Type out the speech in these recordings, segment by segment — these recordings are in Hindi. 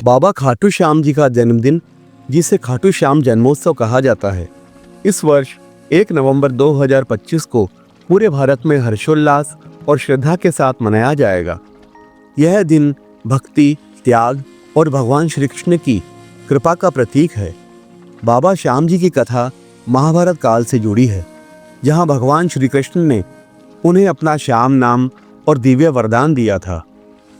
बाबा खाटू श्याम जी का जन्मदिन, जिसे खाटू श्याम जन्मोत्सव कहा जाता है, इस वर्ष 1 नवंबर 2025 को पूरे भारत में हर्षोल्लास और श्रद्धा के साथ मनाया जाएगा। यह दिन भक्ति, त्याग और भगवान श्री कृष्ण की कृपा का प्रतीक है। बाबा श्याम जी की कथा महाभारत काल से जुड़ी है, जहां भगवान श्री कृष्ण ने उन्हें अपना श्याम नाम और दिव्य वरदान दिया था।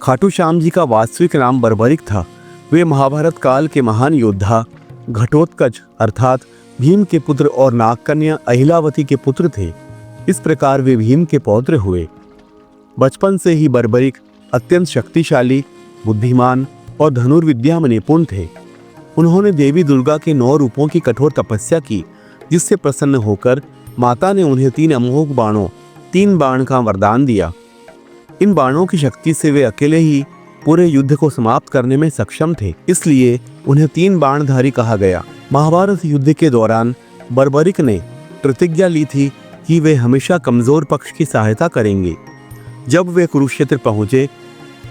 खाटू श्याम जी का वास्तविक नाम बर्बरिक था। वे महाभारत काल के महान योद्धा घटोत्कच अर्थात भीम के पुत्र और नागकन्या अहिलावती के पुत्र थे। इस प्रकार वे भीम के पौत्र हुए। बचपन से ही बर्बरिक अत्यंत शक्तिशाली, बुद्धिमान और धनुर्विद्या में निपुण थे। उन्होंने देवी दुर्गा के 9 रूपों की कठोर तपस्या की, जिससे प्रसन्न होकर माता ने उन्हें 3 अमोघ बाणों 3 बाण का वरदान दिया। इन बाणों की शक्ति से वे अकेले ही पूरे युद्ध को समाप्त करने में सक्षम थे, इसलिए उन्हें 3 बाणधारी कहा गया। महाभारत युद्ध के दौरान बर्बरिक ने प्रतिज्ञा ली थी कि वे हमेशा कमजोर पक्ष की सहायता करेंगे। जब वे कुरुक्षेत्र पहुंचे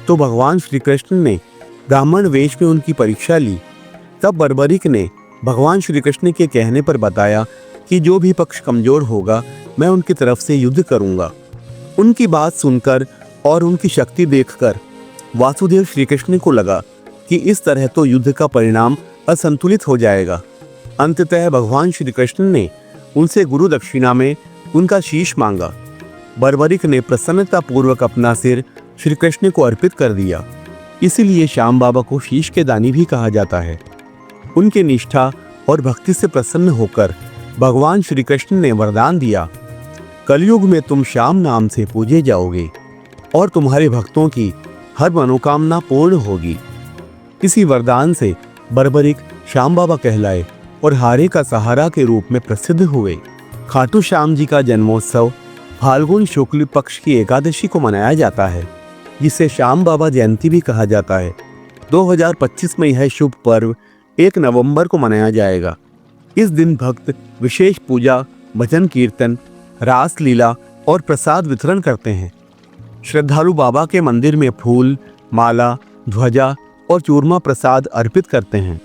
तो भगवान श्री कृष्ण ने ब्राह्मण वेश में उनकी परीक्षा ली। तब बर्बरिक ने भगवान श्री कृष्ण के कहने पर बताया कि जो भी पक्ष कमजोर होगा मैं उनकी तरफ से युद्ध करूंगा। उनकी बात सुनकर और उनकी शक्ति देखकर वासुदेव श्री कृष्ण को लगा कि इस तरह तो युद्ध का परिणाम असंतुलित हो जाएगा। अंततः भगवान श्री कृष्ण ने उनसे गुरु दक्षिणा में उनका शीश मांगा। बर्बरिक ने प्रसन्नता पूर्वक अपना सिर श्री कृष्ण को अर्पित कर दिया। इसीलिए श्याम बाबा को शीश के दानी भी कहा जाता है। उनके निष्ठा और भक्ति से प्रसन्न होकर भगवान श्री कृष्ण ने वरदान दिया, कलयुग में तुम श्याम नाम से पूजे जाओगे और तुम्हारे भक्तों की हर मनोकामना पूर्ण होगी। इसी वरदान से बर्बरिक श्याम बाबा कहलाए और हारे का सहारा के रूप में प्रसिद्ध हुए। खाटू श्याम जी का जन्मोत्सव फाल्गुन शुक्ल पक्ष की एकादशी को मनाया जाता है, जिसे श्याम बाबा जयंती भी कहा जाता है। 2025 में यह शुभ पर्व 1 नवंबर को मनाया जाएगा। इस दिन भक्त विशेष पूजा, भजन कीर्तन, रास लीला और प्रसाद वितरण करते हैं। श्रद्धालु बाबा के मंदिर में फूल, माला, ध्वजा और चूरमा प्रसाद अर्पित करते हैं।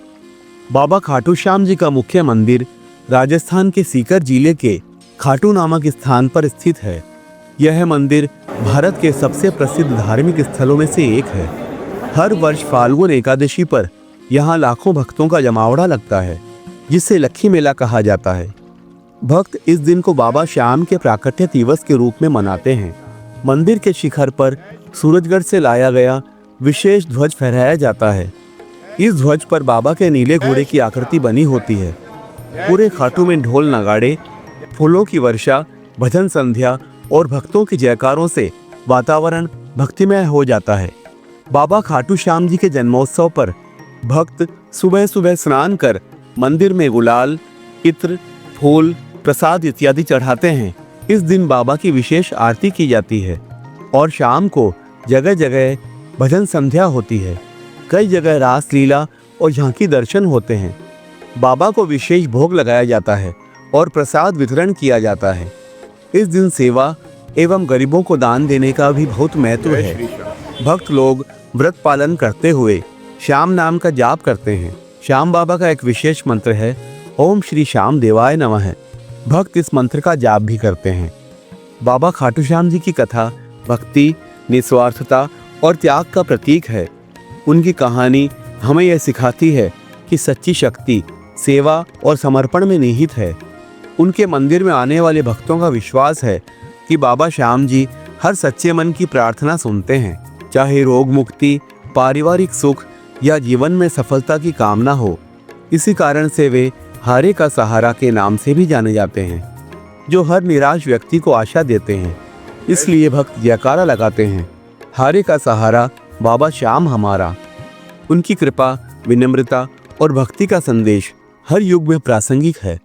बाबा खाटू श्याम जी का मुख्य मंदिर राजस्थान के सीकर जिले के खाटू नामक स्थान पर स्थित है। यह मंदिर भारत के सबसे प्रसिद्ध धार्मिक स्थलों में से एक है। हर वर्ष फाल्गुन एकादशी पर यहाँ लाखों भक्तों का जमावड़ा लगता है, जिसे लक्खी मेला कहा जाता है। भक्त इस दिन को बाबा श्याम के प्राकट्य दिवस के रूप में मनाते हैं। मंदिर के शिखर पर सूरजगढ़ से लाया गया विशेष ध्वज फहराया जाता है। इस ध्वज पर बाबा के नीले घोड़े की आकृति बनी होती है। पूरे खाटू में ढोल नगाड़े, फूलों की वर्षा, भजन संध्या और भक्तों की जयकारों से वातावरण भक्तिमय हो जाता है। बाबा खाटू श्याम जी के जन्मोत्सव पर भक्त सुबह सुबह स्नान कर मंदिर में गुलाल, इत्र, फूल, प्रसाद इत्यादि चढ़ाते हैं। इस दिन बाबा की विशेष आरती की जाती है और शाम को जगह जगह भजन संध्या होती है। कई जगह रास लीला और झांकी दर्शन होते हैं। बाबा को विशेष भोग लगाया जाता है और प्रसाद वितरण किया जाता है। इस दिन सेवा एवं गरीबों को दान देने का भी बहुत महत्व है। भक्त लोग व्रत पालन करते हुए श्याम नाम का जाप करते हैं। श्याम बाबा का एक विशेष मंत्र है, ओम श्री श्याम देवाय नमः। भक्त इस मंत्र का जाप भी करते हैं। बाबा खाटू श्याम जी की कथा भक्ति, निस्वार्थता और त्याग का प्रतीक है। उनकी कहानी हमें यह सिखाती है कि सच्ची शक्ति सेवा और समर्पण में निहित है। उनके मंदिर में आने वाले भक्तों का विश्वास है कि बाबा श्याम जी हर सच्चे मन की प्रार्थना सुनते हैं, चाहे रोग मुक्ति, पारिवारिक सुख या जीवन में सफलता की कामना हो। इसी कारण से वे हारे का सहारा के नाम से भी जाने जाते हैं, जो हर निराश व्यक्ति को आशा देते हैं। इसलिए भक्त जयकारा लगाते हैं, हारे का सहारा बाबा श्याम हमारा। उनकी कृपा, विनम्रता और भक्ति का संदेश हर युग में प्रासंगिक है,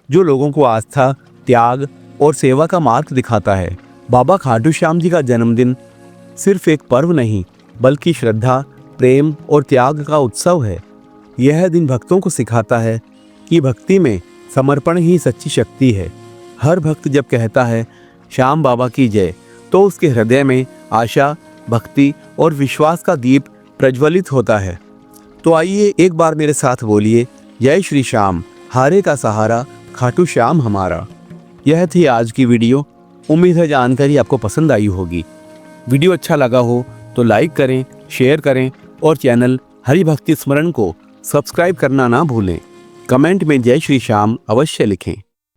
जो लोगों को आस्था, त्याग और सेवा का मार्ग दिखाता है। बाबा खाटू श्याम जी का जन्मदिन सिर्फ एक पर्व नहीं, बल्कि श्रद्धा, प्रेम और त्याग का उत्सव है। यह दिन भक्तों को सिखाता है कि भक्ति में समर्पण ही सच्ची शक्ति है। हर भक्त जब कहता है श्याम बाबा की जय, तो उसके हृदय में आशा, भक्ति और विश्वास का दीप प्रज्वलित होता है। तो आइए एक बार मेरे साथ बोलिए, जय श्री श्याम, हारे का सहारा खाटू श्याम हमारा। यह थी आज की वीडियो। उम्मीद है जानकारी आपको पसंद आई होगी। वीडियो अच्छा लगा हो तो लाइक करें, शेयर करें और चैनल हरि भक्ति स्मरण को सब्सक्राइब करना ना भूलें। कमेंट में जय श्री श्याम अवश्य लिखें।